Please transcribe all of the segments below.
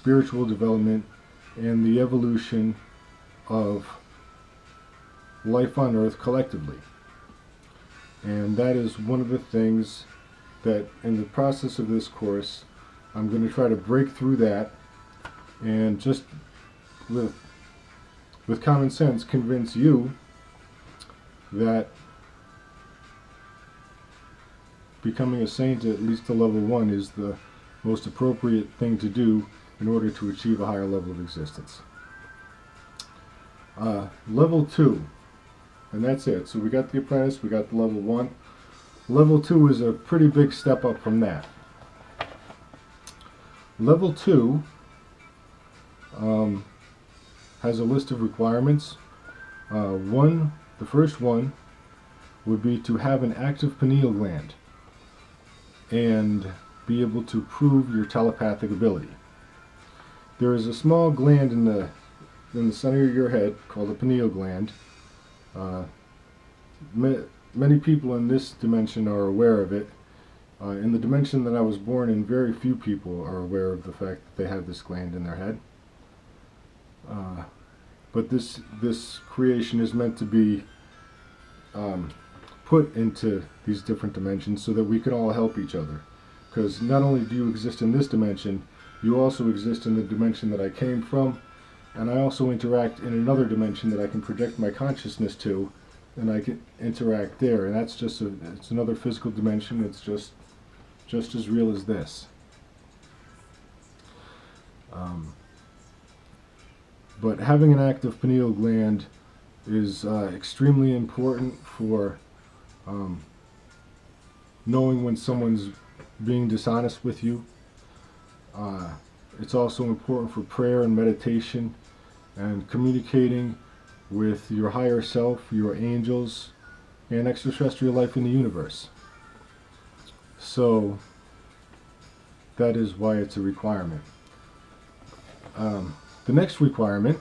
spiritual development and the evolution of life on Earth collectively. And that is one of the things that in the process of this course I'm going to try to break through that and just with common sense convince you that becoming a saint at least to level 1 is the most appropriate thing to do in order to achieve a higher level of existence. Level 2, and that's it. So we got the apprentice, we got the level 1. Level 2 is a pretty big step up from that. Level 2 has a list of requirements. The first one would be to have an active pineal gland and be able to prove your telepathic ability. There is a small gland in the center of your head called the pineal gland. Many people in this dimension are aware of it. In the dimension that I was born in, very few people are aware of the fact that they have this gland in their head. But this creation is meant to be put into these different dimensions so that we can all help each other. Because not only do you exist in this dimension, you also exist in the dimension that I came from, and I also interact in another dimension that I can project my consciousness to, and I can interact there. And that's just it's another physical dimension. It's just as real as this. But having an active pineal gland is extremely important for knowing when someone's being dishonest with you. It's also important for prayer and meditation and communicating with your higher self, your angels, and extraterrestrial life in the universe. So that is why it's a requirement. The next requirement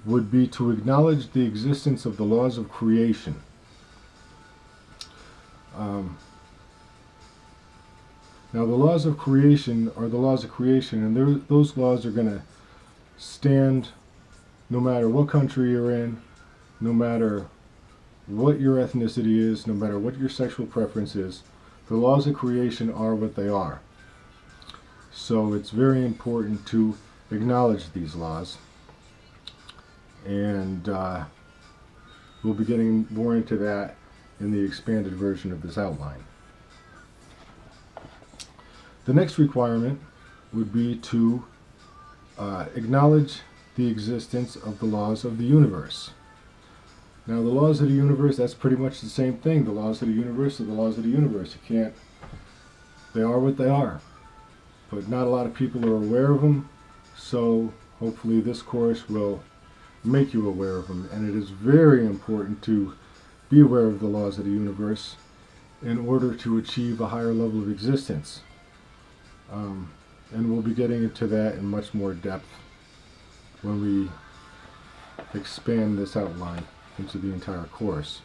would be to acknowledge the existence of the laws of creation. Now the laws of creation are the laws of creation, and those laws are going to stand no matter what country you're in, no matter what your ethnicity is, no matter what your sexual preference is. The laws of creation are what they are. So it's very important to acknowledge these laws, and we'll be getting more into that in the expanded version of this outline. The next requirement would be to acknowledge the existence of the laws of the universe. Now the laws of the universe, that's pretty much the same thing. The laws of the universe are the laws of the universe. They are what they are. But not a lot of people are aware of them, so hopefully this course will make you aware of them. And it is very important to be aware of the laws of the universe in order to achieve a higher level of existence. And we'll be getting into that in much more depth when we expand this outline into the entire course.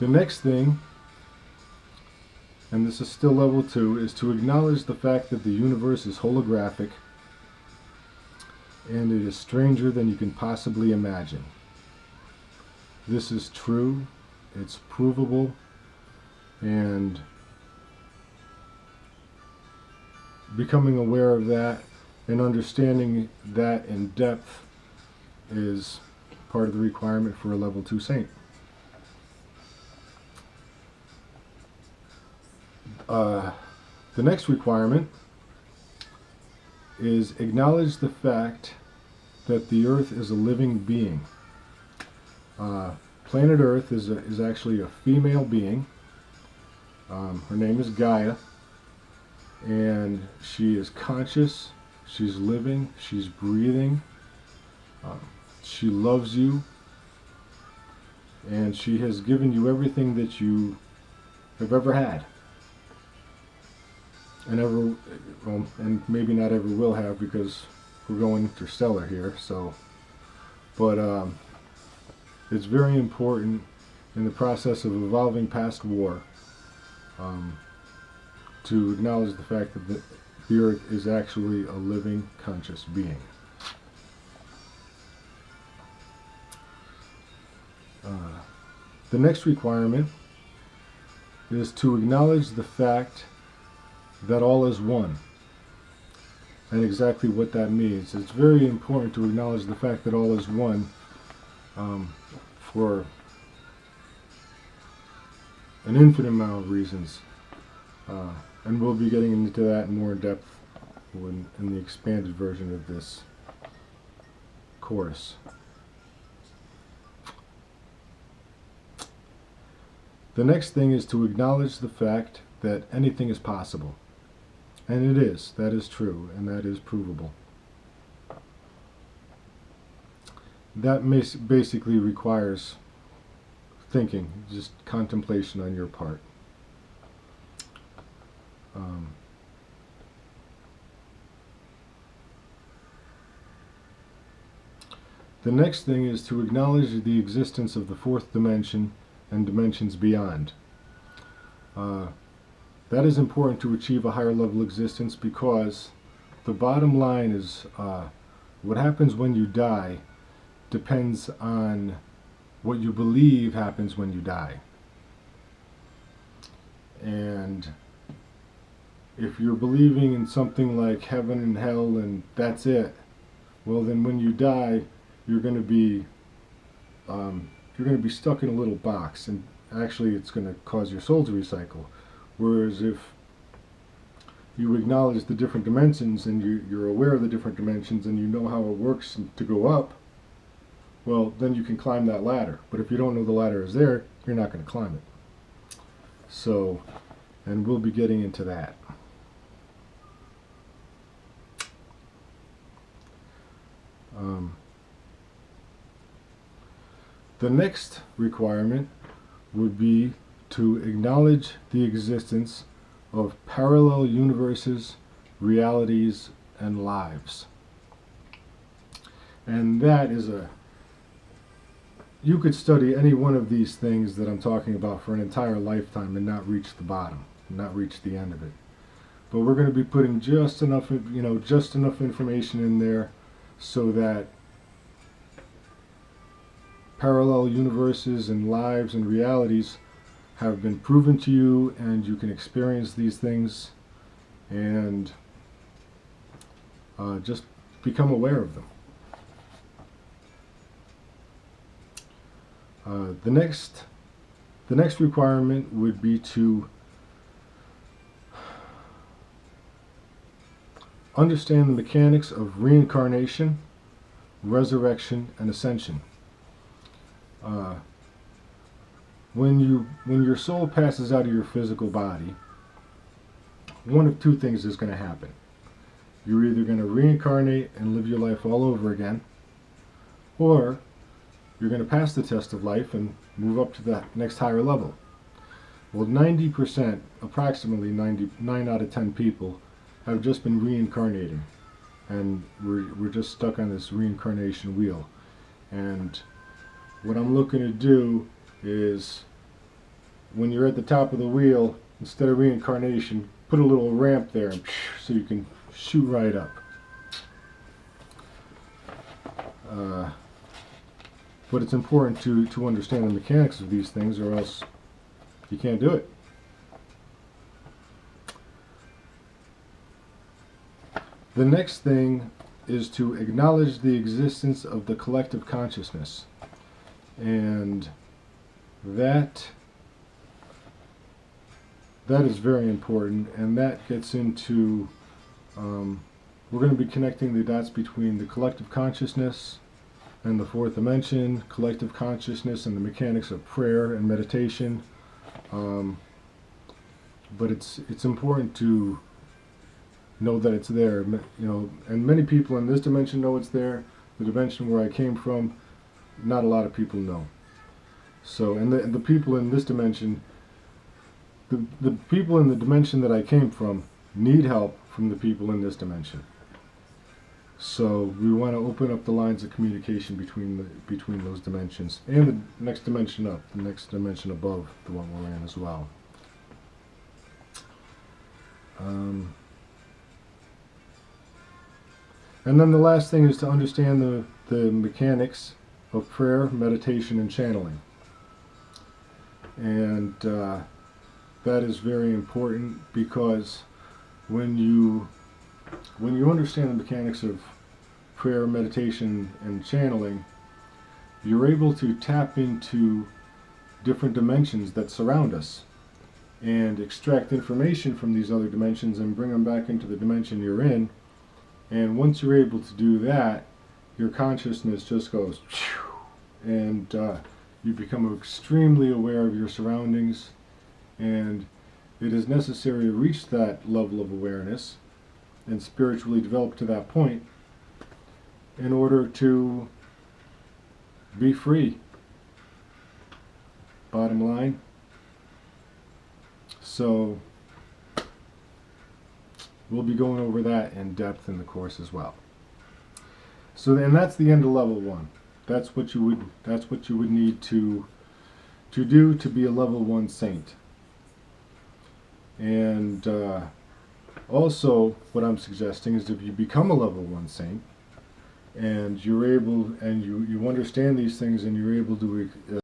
The next thing, and this is still level 2, is to acknowledge the fact that the universe is holographic and it is stranger than you can possibly imagine. This is true, it's provable, and becoming aware of that and understanding that in depth is part of the requirement for a level 2 saint. The next requirement is acknowledge the fact that the Earth is a living being. Planet Earth is actually a female being. Her name is Gaia, and she is conscious, she's living, she's breathing, she loves you, and she has given you everything that you have ever had. And maybe not ever will have, because we're going interstellar here. So, but it's very important in the process of evolving past war, to acknowledge the fact that the Earth is actually a living, conscious being. The next requirement is to acknowledge the fact that all is one, and exactly what that means. It's very important to acknowledge the fact that all is one for an infinite amount of reasons, and we'll be getting into that more in depth in the expanded version of this course. The next thing is to acknowledge the fact that anything is possible. And it is. That is true, and that is provable. That basically requires thinking, just contemplation on your part. The next thing is to acknowledge the existence of the fourth dimension and dimensions beyond. That is important to achieve a higher level existence, because the bottom line is what happens when you die depends on what you believe happens when you die. And if you're believing in something like heaven and hell and that's it, well then when you die you're going to be stuck in a little box, and actually it's going to cause your soul to recycle. Whereas if you acknowledge the different dimensions and you're aware of the different dimensions and you know how it works to go up, well then you can climb that ladder. But if you don't know the ladder is there, you're not going to climb it. So, and we'll be getting into that. The next requirement would be to acknowledge the existence of parallel universes, realities, and lives. And that is you could study any one of these things that I'm talking about for an entire lifetime and not reach the bottom, not reach the end of it. But we're going to be putting just enough information in there so that parallel universes and lives and realities have been proven to you, and you can experience these things and just become aware of them. The next requirement would be to understand the mechanics of reincarnation, resurrection, and ascension. When your soul passes out of your physical body, one of two things is going to happen. You're either going to reincarnate and live your life all over again, or you're going to pass the test of life and move up to the next higher level. Well, 90%, approximately 9 out of 10 people, have just been reincarnating, and we're just stuck on this reincarnation wheel. And what I'm looking to do is, when you're at the top of the wheel, instead of reincarnation, put a little ramp there so you can shoot right up. But it's important to understand the mechanics of these things, or else you can't do it. The next thing is to acknowledge the existence of the collective consciousness. And that is very important, and that gets into we're going to be connecting the dots between the collective consciousness and the fourth dimension, collective consciousness and the mechanics of prayer and meditation. But it's important to know that it's there, and many people in this dimension know it's there. The dimension where I came from, not a lot of people know. So, and the people in this dimension, the people in the dimension that I came from need help from the people in this dimension. So we want to open up the lines of communication between those dimensions and the next dimension up, the next dimension above the one we're in as well. And then the last thing is to understand the mechanics of prayer, meditation, and channeling. And that is very important, because when you understand the mechanics of prayer, meditation, and channeling, you're able to tap into different dimensions that surround us and extract information from these other dimensions and bring them back into the dimension you're in. And once you're able to do that, your consciousness just goes, and you become extremely aware of your surroundings. And it is necessary to reach that level of awareness and spiritually develop to that point in order to be free. Bottom line. So we'll be going over that in depth in the course as well. So, and that's the end of level 1. That's what you would need to do to be a level 1 saint. And also, what I'm suggesting is, if you become a level 1 saint and you're able, and you understand these things, and you're able to